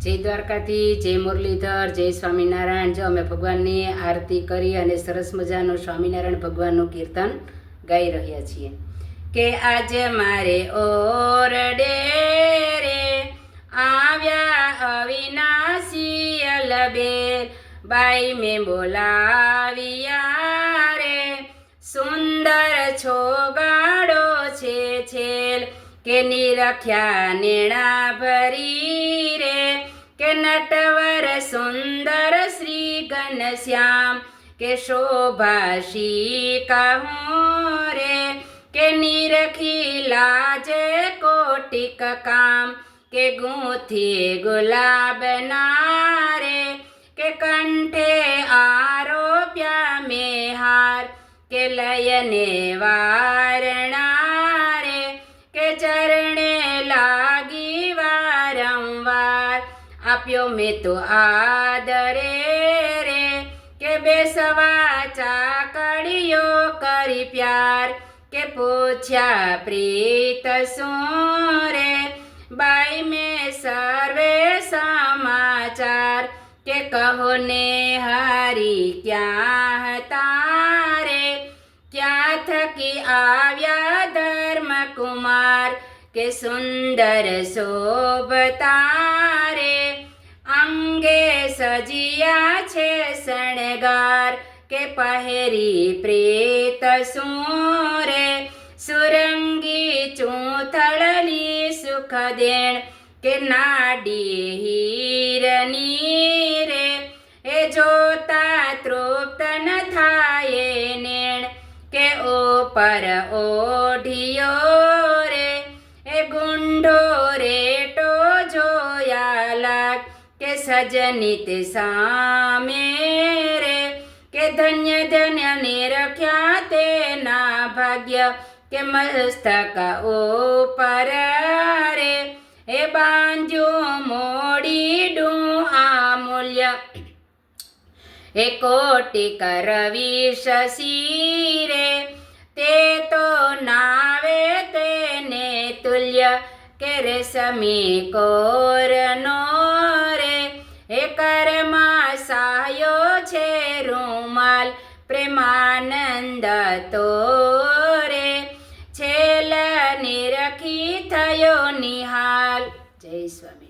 જય દ્વારકાથી, જય મુરલીધર, જય સ્વામિનારાયણ। જો અમે ભગવાનની આરતી કરી અને સરસ મજાનું સ્વામિનારાયણ ભગવાનનું કીર્તન ગાઈ રહ્યા છીએ કે આજે મારે ઓરડે રે આવ્યા અવિનાશી અલબેલ, બાઈ મેં બોલાવ્યા રે સુંદર છોગાડો છે છેલ, કે નિરખ્યા નેણા ભરી રે, કે નટવર સુંદર શ્રી ઘનશ્યામ, કે શોભાશી કહું રે, કે નિરખી લાજે કોટિક કામ, કે ગૂંથી ગુલાબના રે, કે કંઠે આરોપ્યા મેં હાર, કે લયને વારણા રે, કે ચરણે લાગી વારંવાર, આપ્યો મેં તો આદરે રે, કે બેસવા ચાકડીઓ કરી પ્યાર, કે પૂછ્યા પ્રીત શું રે, બાઈ મેં સર્વે સમાચાર, કે કહો ને હારી ક્યાં હતા રે, ક્યાં થકી આવ્યા ધર્મકુમાર, કે સુંદર શોભતા રે, અંગે સજિયા છે શણગાર, કે પહેરી પ્રેત શું રે, સુરંગી ચૂંથળની સુખ દેણ, કે નાડી હીરની રે, એ જોતા તૃપ્ત ન થાય નેણ, કે ઉપર ઓઢિયો રે, એ ગુંઢો રેટો જોયા લાગ, કે સજની તે સામે રે, કે ધન્ય ધન્ય નિરખ્યા તેના ભાગ્ય, કે મસ્તક ઉપર રે, એ બાંધ્યું મોડીડું આમૂલ્ય, એ કોટિક રવિ શશી રે, તે તો નાવે તેને તુલ્ય, કે રેશમી કોરનો રે, એ કરમાં સાયો છે રૂમાલ, પ્રેમાનંદ તો રે, છેલ નિરખી થયો નિહાલ। જય સ્વામી।